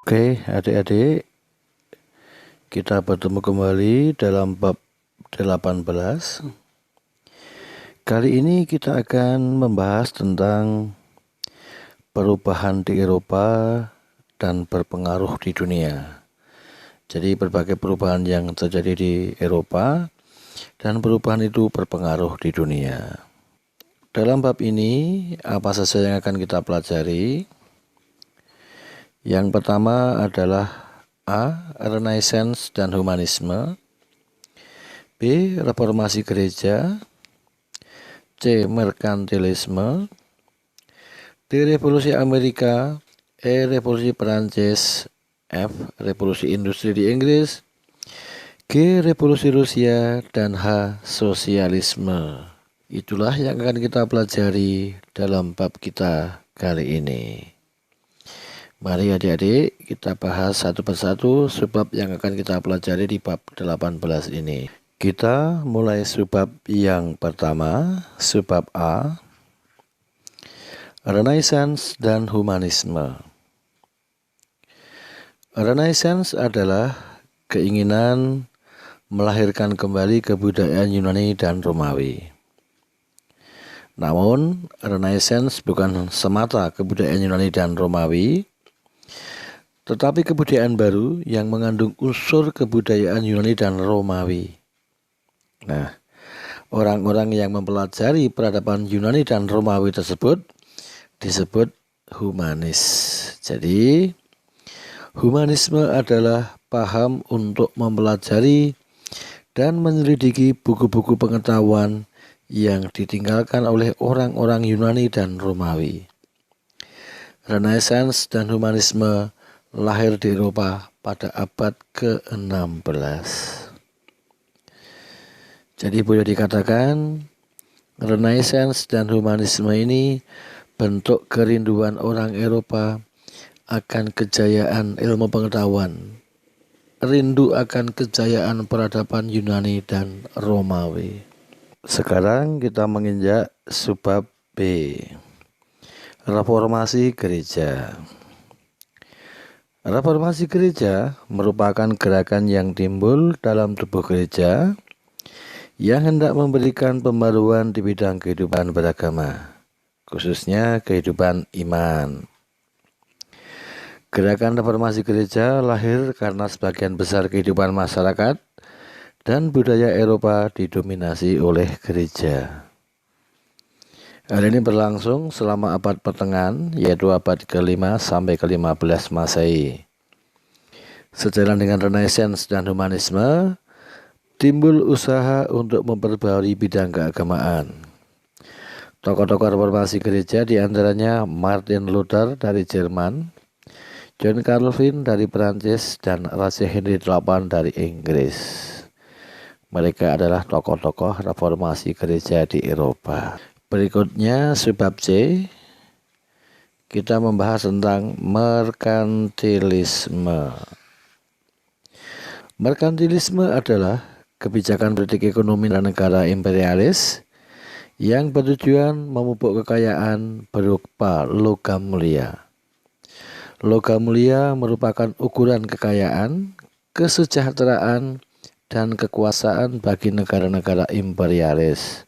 Oke, adik-adik, kita bertemu kembali dalam bab 18. Kali ini kita akan membahas tentang perubahan di Eropa dan berpengaruh di dunia. Jadi berbagai perubahan yang terjadi di Eropa dan perubahan itu berpengaruh di dunia. Dalam bab ini, apa saja yang akan kita pelajari? Yang pertama adalah A. Renaissance dan humanisme. B. Reformasi gereja. C. Merkantilisme. D. Revolusi Amerika. E. Revolusi Perancis. F. Revolusi industri di Inggris. G. Revolusi Rusia. Dan H. Sosialisme. Itulah yang akan kita pelajari dalam bab kita kali ini. Mari adik-adik kita bahas satu persatu subbab yang akan kita pelajari di bab 18 ini. Kita mulai subbab yang pertama, subbab A, Renaissance dan humanisme. Renaissance adalah keinginan melahirkan kembali kebudayaan Yunani dan Romawi. Namun, Renaissance bukan semata kebudayaan Yunani dan Romawi, tetapi kebudayaan baru yang mengandung unsur kebudayaan Yunani dan Romawi. Nah, orang-orang yang mempelajari peradaban Yunani dan Romawi tersebut disebut humanis. Jadi, humanisme adalah paham untuk mempelajari dan menyelidiki buku-buku pengetahuan yang ditinggalkan oleh orang-orang Yunani dan Romawi. Renaissance dan humanisme lahir di Eropa pada abad ke-16. Jadi boleh dikatakan Renaissance dan humanisme ini bentuk kerinduan orang Eropa akan kejayaan ilmu pengetahuan, rindu akan kejayaan peradaban Yunani dan Romawi. Sekarang kita menginjak subbab B, reformasi gereja. Reformasi gereja merupakan gerakan yang timbul dalam tubuh gereja yang hendak memberikan pembaruan di bidang kehidupan beragama, khususnya kehidupan iman. Gerakan reformasi gereja lahir karena sebagian besar kehidupan masyarakat dan budaya Eropa didominasi oleh gereja. Hal ini berlangsung selama abad pertengahan, yaitu abad ke-5 sampai ke-15 Masehi. Sejalan dengan Renaissance dan humanisme, timbul usaha untuk memperbarui bidang keagamaan. Tokoh-tokoh reformasi gereja diantaranya Martin Luther dari Jerman, John Calvin dari Perancis, dan Raja Henry VIII dari Inggris. Mereka adalah tokoh-tokoh reformasi gereja di Eropa. Berikutnya subbab C, kita membahas tentang merkantilisme. Merkantilisme adalah kebijakan politik ekonomi negara imperialis yang bertujuan memupuk kekayaan berupa logam mulia. Logam mulia merupakan ukuran kekayaan, kesejahteraan, dan kekuasaan bagi negara-negara imperialis,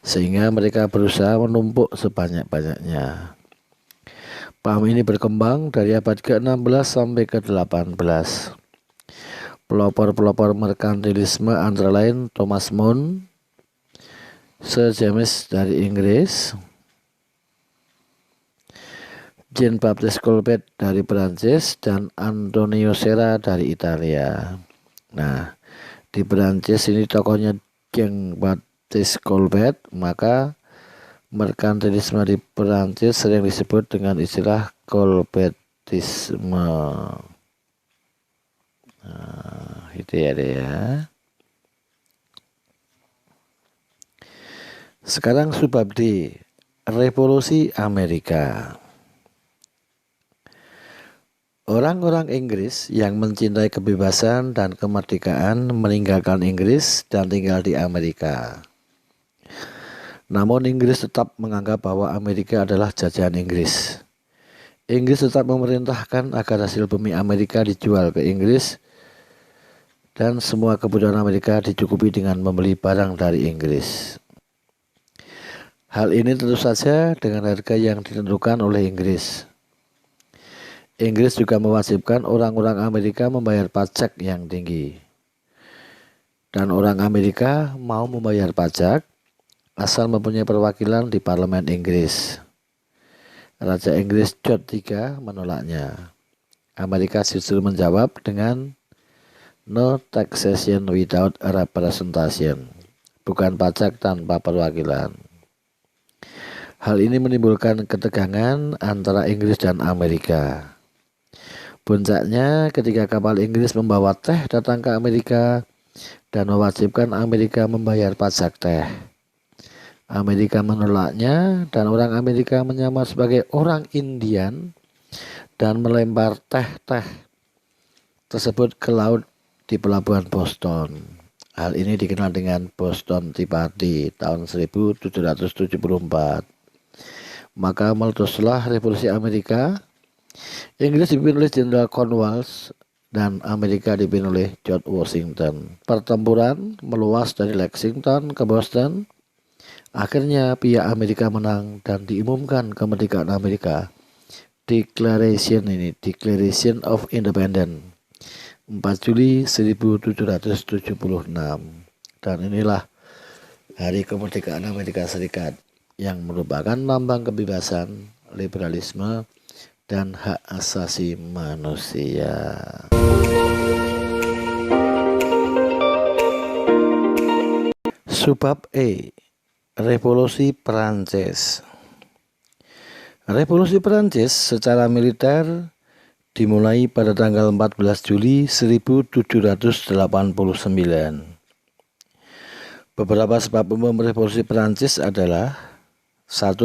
sehingga mereka berusaha menumpuk sebanyak-banyaknya. Paham ini berkembang dari abad ke-16 sampai ke-18. Pelopor-pelopor merkantilisme antara lain Thomas More, Sir James dari Inggris, Jean Baptiste Colbert dari Perancis, dan Antonio Serra dari Italia. Nah, di Perancis ini tokohnya Jean Baptiste Colbert, maka merkantilisme di Perancis sering disebut dengan istilah Colbertisme. Nah, itu ya deh ya. Sekarang subbab D, Revolusi Amerika. Orang-orang Inggris yang mencintai kebebasan dan kemerdekaan meninggalkan Inggris dan tinggal di Amerika. Namun Inggris tetap menganggap bahwa Amerika adalah jajahan Inggris. Inggris tetap memerintahkan agar hasil bumi Amerika dijual ke Inggris dan semua kebutuhan Amerika dicukupi dengan membeli barang dari Inggris. Hal ini tentu saja dengan harga yang ditentukan oleh Inggris. Inggris juga mewajibkan orang-orang Amerika membayar pajak yang tinggi. Dan orang Amerika mau membayar pajak asal mempunyai perwakilan di parlemen Inggris. Raja Inggris George III menolaknya. Amerika justru menjawab dengan no taxation without representation, bukan pajak tanpa perwakilan. Hal ini menimbulkan ketegangan antara Inggris dan Amerika. Puncaknya ketika kapal Inggris membawa teh datang ke Amerika dan mewajibkan Amerika membayar pajak teh. Amerika menolaknya dan orang Amerika menyamar sebagai orang Indian dan melempar teh-teh tersebut ke laut di pelabuhan Boston. Hal ini dikenal dengan Boston Tea Party tahun 1774. Maka meletuslah revolusi Amerika. Inggris dipimpin oleh Jenderal Cornwallis dan Amerika dipimpin oleh George Washington. Pertempuran meluas dari Lexington ke Boston. Akhirnya pihak Amerika menang dan diumumkan kemerdekaan Amerika. Declaration of Independence 4 Juli 1776. Dan inilah Hari Kemerdekaan Amerika Serikat yang merupakan lambang kebebasan, liberalisme, dan hak asasi manusia. Subbab E. Revolusi Perancis. Revolusi Perancis secara militer dimulai pada tanggal 14 Juli 1789. Beberapa sebab umum revolusi Perancis adalah: 1.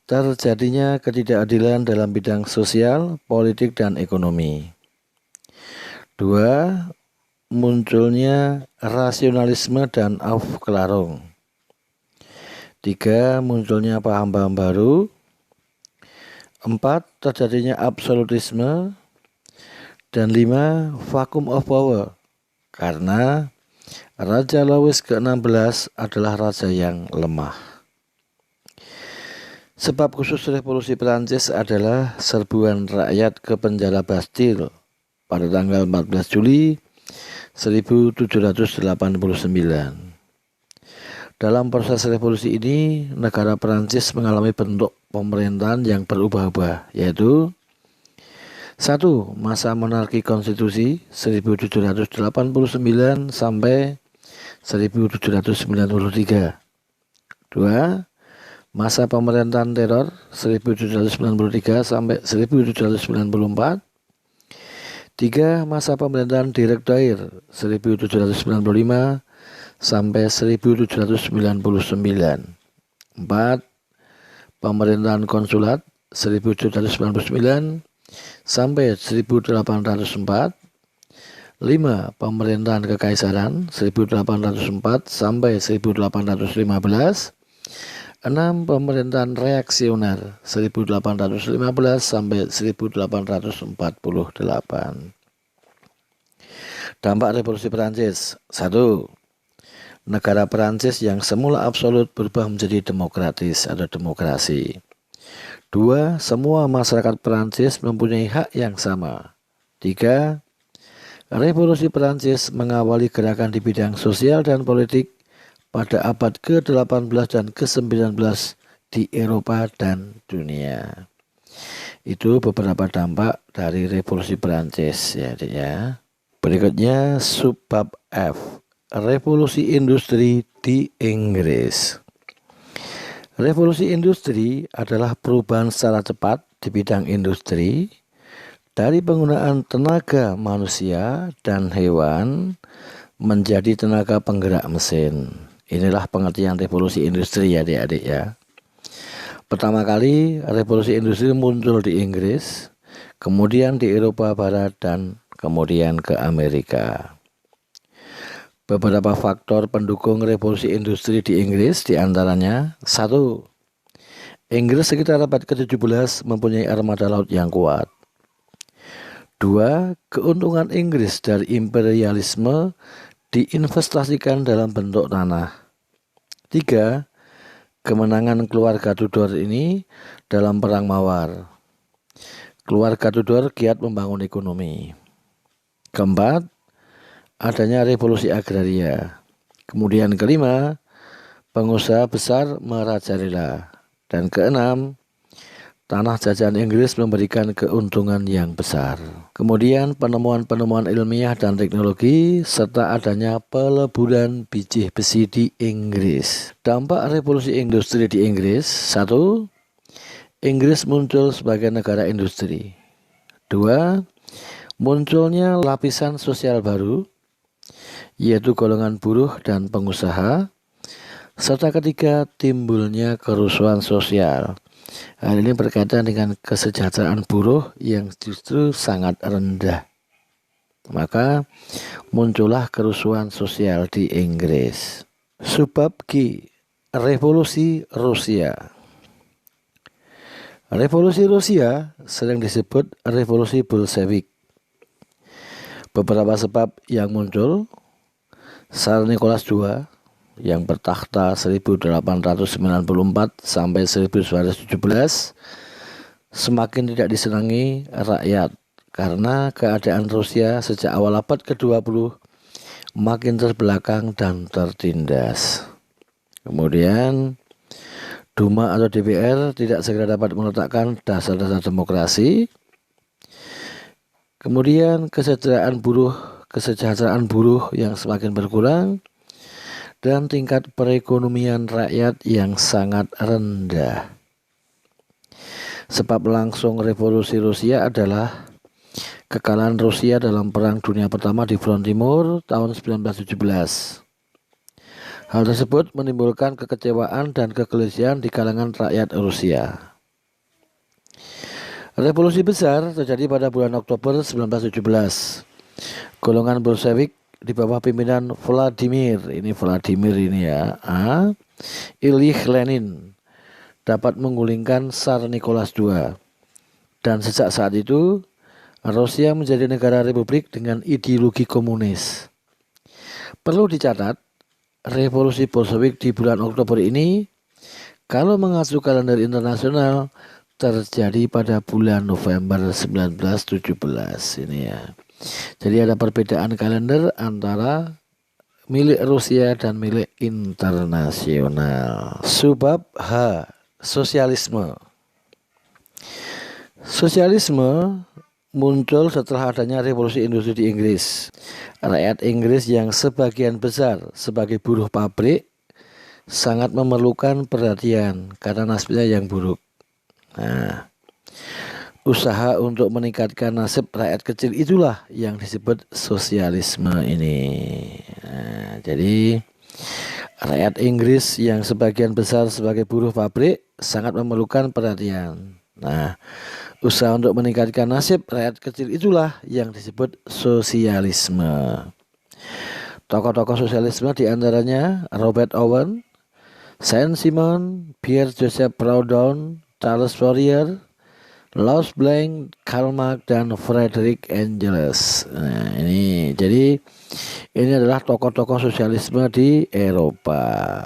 Terjadinya ketidakadilan dalam bidang sosial, politik, dan ekonomi. 2. Munculnya rasionalisme dan Aufklärung. 3. Munculnya paham-paham baru. 4. Terjadinya absolutisme. Dan 5. Vacuum of power, karena Raja Louis ke-16 adalah raja yang lemah. Sebab khusus revolusi Perancis adalah serbuan rakyat ke penjara Bastille pada tanggal 14 Juli 1789. Dalam proses revolusi ini, negara Perancis mengalami bentuk pemerintahan yang berubah-ubah, yaitu: 1. Masa monarki konstitusi 1789 sampai 1793. 2. Masa pemerintahan teror 1793 sampai 1794. 3. Masa pemerintahan Direktoire 1795 sampai 1799. 4. Pemerintahan konsulat 1799 sampai 1804. 5. Pemerintahan kekaisaran 1804 sampai 1815. 6. Pemerintahan reaksioner 1815 sampai 1848. Dampak revolusi Perancis. 1. Negara Perancis yang semula absolut berubah menjadi demokratis atau demokrasi. 2. Semua masyarakat Perancis mempunyai hak yang sama. 3. Revolusi Perancis mengawali gerakan di bidang sosial dan politik pada abad ke-18 dan ke-19 di Eropa dan dunia. Itu beberapa dampak dari revolusi Perancis, ya adik ya. Berikutnya subbab F. Revolusi industri di Inggris. Revolusi industri adalah perubahan secara cepat di bidang industri dari penggunaan tenaga manusia dan hewan menjadi tenaga penggerak mesin. Inilah pengertian revolusi industri ya adik-adik ya. Pertama kali revolusi industri muncul di Inggris, kemudian di Eropa Barat, dan kemudian ke Amerika. Beberapa faktor pendukung revolusi industri di Inggris diantaranya: 1. Inggris sekitar abad ke-17 mempunyai armada laut yang kuat. 2. Keuntungan Inggris dari imperialisme diinvestasikan dalam bentuk tanah. 3. Kemenangan keluarga Tudor ini dalam Perang Mawar. Keluarga Tudor giat membangun ekonomi. 4. Adanya revolusi agraria. Kemudian 5. Pengusaha besar merajalela. Dan 6. Tanah jajahan Inggris memberikan keuntungan yang besar. Kemudian penemuan-penemuan ilmiah dan teknologi serta adanya peleburan biji besi di Inggris. Dampak revolusi industri di Inggris. 1. Inggris muncul sebagai negara industri. 2. Munculnya lapisan sosial baru, yaitu golongan buruh dan pengusaha. Serta ketiga, timbulnya kerusuhan sosial. Hal ini berkaitan dengan kesejahteraan buruh yang justru sangat rendah. Maka muncullah kerusuhan sosial di Inggris. Subbab G. Revolusi Rusia. Revolusi Rusia sering disebut revolusi Bolshevik. Beberapa sebab yang muncul: Tsar Nicholas II yang bertakhta 1894 sampai 1917 semakin tidak disenangi rakyat karena keadaan Rusia sejak awal abad ke-20 makin terbelakang dan tertindas. Kemudian Duma atau DPR tidak segera dapat meletakkan dasar-dasar demokrasi. Kemudian kesejahteraan buruh yang semakin berkurang, dan tingkat perekonomian rakyat yang sangat rendah. Sebab langsung revolusi Rusia adalah kekalahan Rusia dalam Perang Dunia Pertama di front timur tahun 1917. Hal tersebut menimbulkan kekecewaan dan kegelisahan di kalangan rakyat Rusia. Revolusi besar terjadi pada bulan Oktober 1917. Golongan Bolshevik di bawah pimpinan Vladimir Ilyich Lenin dapat menggulingkan Tsar Nicholas II, dan sejak saat itu Rusia menjadi negara republik dengan ideologi komunis. Perlu dicatat, revolusi Bolshevik di bulan Oktober ini, kalau mengacu kalender internasional, terjadi pada bulan November 1917 ini ya. Jadi ada perbedaan kalender antara milik Rusia dan milik internasional. Subbab H. Sosialisme. Sosialisme muncul setelah adanya revolusi industri di Inggris. Rakyat Inggris yang sebagian besar sebagai buruh pabrik sangat memerlukan perhatian karena nasibnya yang buruk. Usaha untuk meningkatkan nasib rakyat kecil itulah yang disebut sosialisme ini. Jadi rakyat Inggris yang sebagian besar sebagai buruh pabrik sangat memerlukan perhatian. Usaha untuk meningkatkan nasib rakyat kecil itulah yang disebut sosialisme. Tokoh-tokoh sosialisme diantaranya Robert Owen, Saint-Simon, Pierre Joseph Proudhon, Charles Fourier, Louis Blanc, Karl Marx, dan Frederick Engels. Ini adalah tokoh-tokoh sosialisme di Eropa.